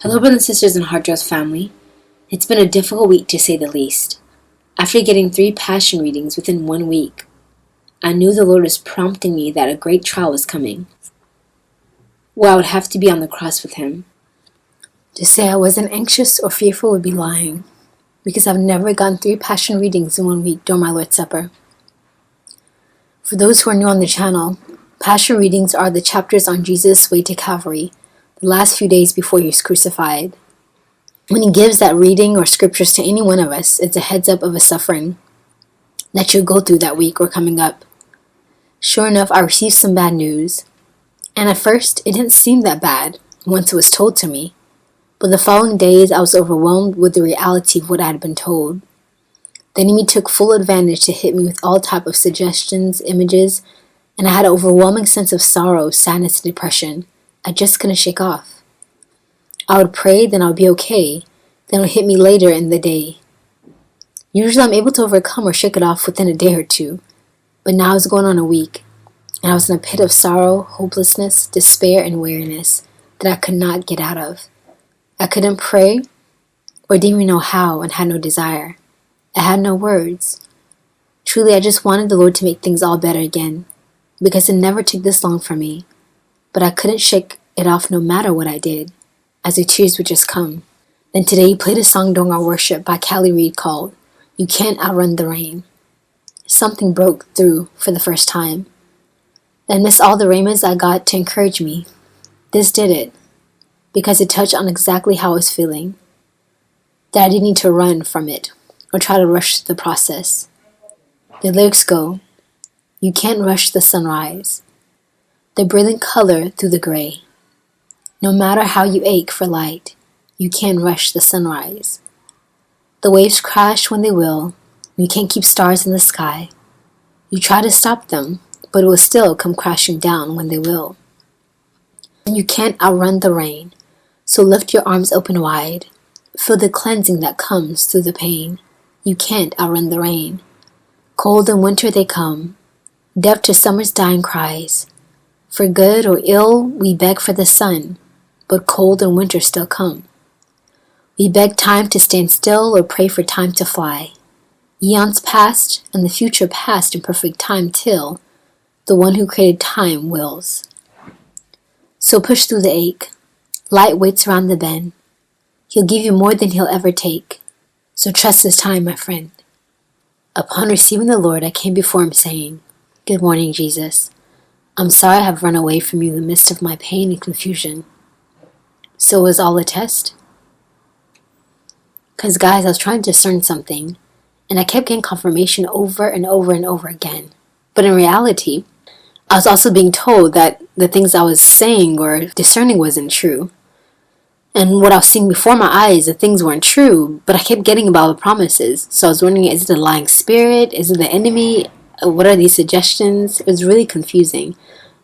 Hello, brothers and sisters and Hard Dress family. It's been a difficult week to say the least. After getting 3 passion readings within 1 week, I knew the Lord was prompting me that a great trial was coming, where I would have to be on the cross with Him. To say I wasn't anxious or fearful would be lying, because I've never gotten 3 passion readings in 1 week during my Lord's Supper. For those who are new on the channel, passion readings are the chapters on Jesus' way to Calvary, the last few days before he was crucified. When he gives that reading or scriptures to any one of us, it's a heads up of a suffering that you'll go through that week or coming up. Sure enough, I received some bad news, and at first it didn't seem that bad once it was told to me, but the following days I was overwhelmed with the reality of what I had been told. The enemy took full advantage to hit me with all type of suggestions, images, and I had an overwhelming sense of sorrow, sadness, and depression I just couldn't shake off. I would pray, then I would be okay, then it would hit me later in the day. Usually I'm able to overcome or shake it off within a day or two, but now it's going on a week, and I was in a pit of sorrow, hopelessness, despair, and weariness that I could not get out of. I couldn't pray, or didn't even know how, and had no desire. I had no words. Truly, I just wanted the Lord to make things all better again, because it never took this long for me. But I couldn't shake it off no matter what I did, as the tears would just come. Then today he played a song during our worship by Callie Reed called, "You Can't Outrun the Rain." Something broke through for the first time. Amidst all the rhemas I got to encourage me, this did it, because it touched on exactly how I was feeling, that I didn't need to run from it or try to rush the process. The lyrics go, "You can't rush the sunrise, the brilliant color through the gray. No matter how you ache for light, you can't rush the sunrise. The waves crash when they will, you can't keep stars in the sky. You try to stop them, but it will still come crashing down when they will. And you can't outrun the rain, so lift your arms open wide. Feel the cleansing that comes through the pain. You can't outrun the rain. Cold and winter they come, deaf to summer's dying cries. For good or ill, we beg for the sun, but cold and winter still come. We beg time to stand still or pray for time to fly. Eons past and the future past in perfect time till the one who created time wills. So push through the ache. Light waits around the bend. He'll give you more than he'll ever take. So trust this time, my friend." Upon receiving the Lord, I came before him saying, "Good morning, Jesus. I'm sorry I have run away from you in the midst of my pain and confusion." So was all a test? Because guys, I was trying to discern something, and I kept getting confirmation over and over and over again. But in reality, I was also being told that the things I was saying or discerning wasn't true. And what I was seeing before my eyes, the things weren't true, but I kept getting about the promises. So I was wondering, is it a lying spirit? Is it the enemy? What are these suggestions? It was really confusing,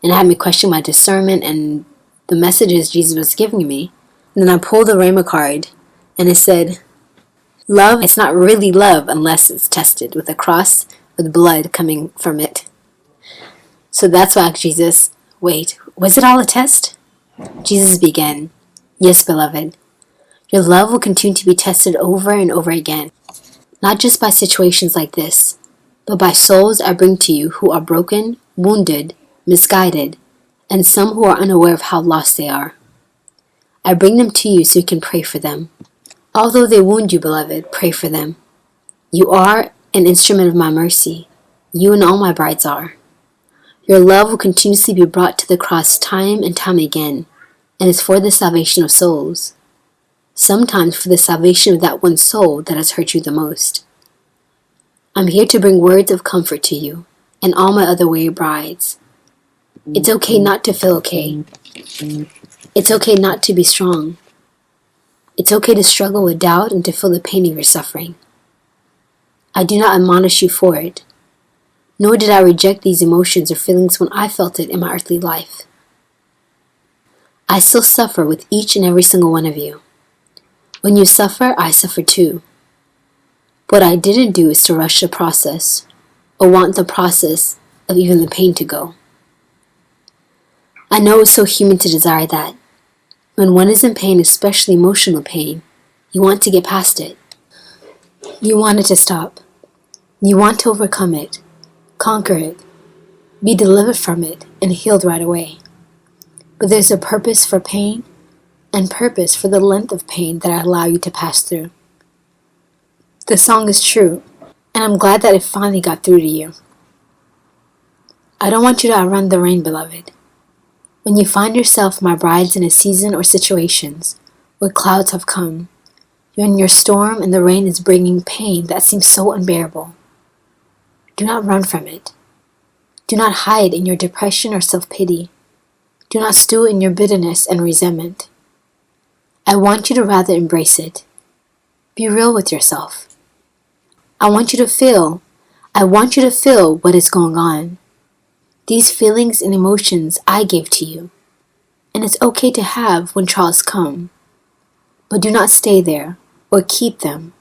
and it had me question my discernment and the messages Jesus was giving me. And then I pulled the Rhema card, and it said, "Love, it's not really love unless it's tested with a cross with blood coming from it." So that's why I asked Jesus, "Wait, was it all a test?" Jesus began, "Yes, beloved. Your love will continue to be tested over and over again, not just by situations like this, but by souls I bring to you who are broken, wounded, misguided, and some who are unaware of how lost they are. I bring them to you so you can pray for them. Although they wound you, beloved, pray for them. You are an instrument of my mercy. You and all my brides are. Your love will continuously be brought to the cross time and time again, and it's for the salvation of souls. Sometimes for the salvation of that one soul that has hurt you the most. I'm here to bring words of comfort to you and all my other weary brides. It's okay not to feel okay. It's okay not to be strong. It's okay to struggle with doubt and to feel the pain of your suffering. I do not admonish you for it, nor did I reject these emotions or feelings when I felt it in my earthly life. I still suffer with each and every single one of you. When you suffer, I suffer too. What I didn't do is to rush the process, or want the process of even the pain to go. I know it's so human to desire that, When one is in pain, especially emotional pain, you want to get past it. You want it to stop. You want to overcome it, conquer it, be delivered from it, and healed right away. But there's a purpose for pain and purpose for the length of pain that I allow you to pass through. The song is true, and I'm glad that it finally got through to you. I don't want you to outrun the rain, beloved. When you find yourself, my brides, in a season or situations where clouds have come, you're in your storm and the rain is bringing pain that seems so unbearable. Do not run from it. Do not hide in your depression or self-pity. Do not stew in your bitterness and resentment. I want you to rather embrace it. Be real with yourself. I want you to feel what is going on. These feelings and emotions I gave to you, and it's okay to have when trials come. But do not stay there or keep them,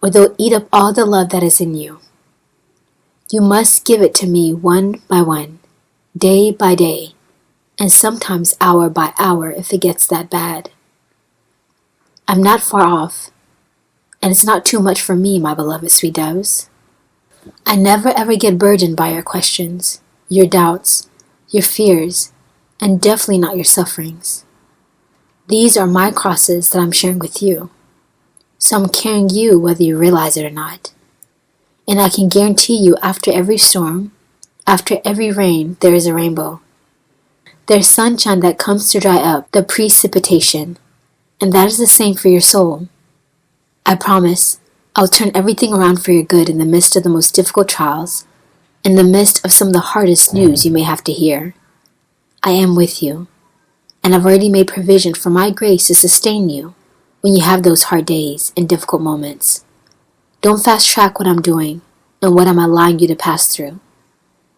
or they'll eat up all the love that is in you. You must give it to me one by one, day by day, and sometimes hour by hour if it gets that bad. I'm not far off, and it's not too much for me, my beloved sweet doves. I never ever get burdened by your questions, your doubts, your fears, and definitely not your sufferings. These are my crosses that I'm sharing with you. So I'm carrying you whether you realize it or not. And I can guarantee you, after every storm, after every rain, there is a rainbow. There's sunshine that comes to dry up the precipitation, and that is the same for your soul. I promise, I'll turn everything around for your good in the midst of the most difficult trials, in the midst of some of the hardest news you may have to hear. I am with you, and I've already made provision for my grace to sustain you when you have those hard days and difficult moments. Don't fast track what I'm doing and what I'm allowing you to pass through.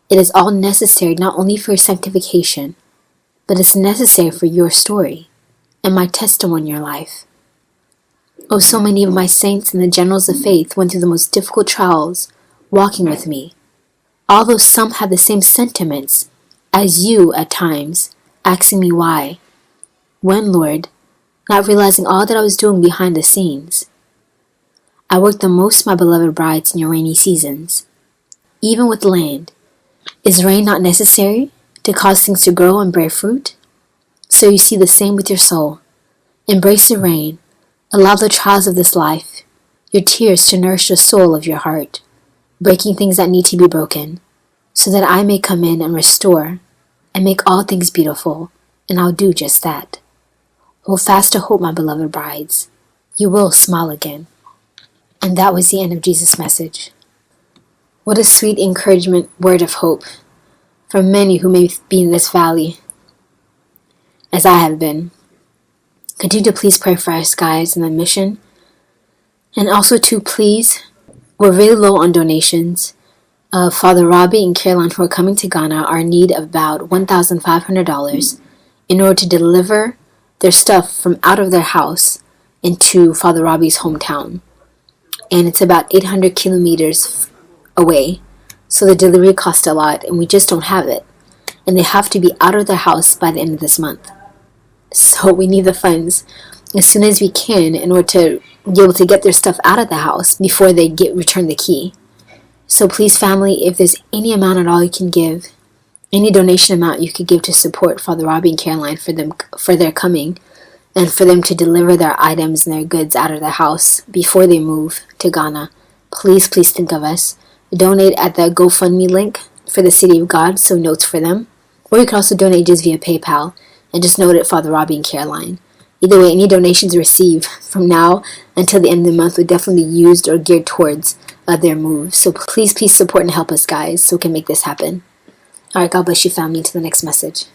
It is all necessary not only for your sanctification, but it's necessary for your story and my testimony in your life. Oh, so many of my saints and the generals of faith went through the most difficult trials walking with me, although some had the same sentiments as you at times, asking me why. When, Lord, not realizing all that I was doing behind the scenes. I worked the most, my beloved brides, in your rainy seasons. Even with land, is rain not necessary to cause things to grow and bear fruit? So you see the same with your soul. Embrace the rain. Allow the trials of this life, your tears, to nourish the soul of your heart, breaking things that need to be broken, so that I may come in and restore and make all things beautiful, and I'll do just that. Hold fast to hope, my beloved brides. You will smile again. And that was the end of Jesus' message. What a sweet encouragement word of hope for many who may be in this valley, as I have been. Continue to please pray for us, guys, in the mission. And also to please, we're really low on donations. Father Robbie and Caroline, who are coming to Ghana, are in need of about $1,500 in order to deliver their stuff from out of their house into Father Robbie's hometown. And it's about 800 kilometers away, so the delivery costs a lot, and we just don't have it. And they have to be out of their house by the end of this month. So we need the funds as soon as we can in order to be able to get their stuff out of the house before they return the key. So please, family, if there's any amount at all you can give, any donation amount you could give to support Father Robbie and Caroline for their coming, and for them to deliver their items and their goods out of the house before they move to Ghana, please think of us. Donate at the GoFundMe link for the City of God, so notes for them. Or you can also donate just via PayPal and just note it Father Robbie and Caroline. Either way, any donations received from now until the end of the month would definitely be used or geared towards their move. So please support and help us, guys, so we can make this happen. Alright, God bless you, family. To the next message.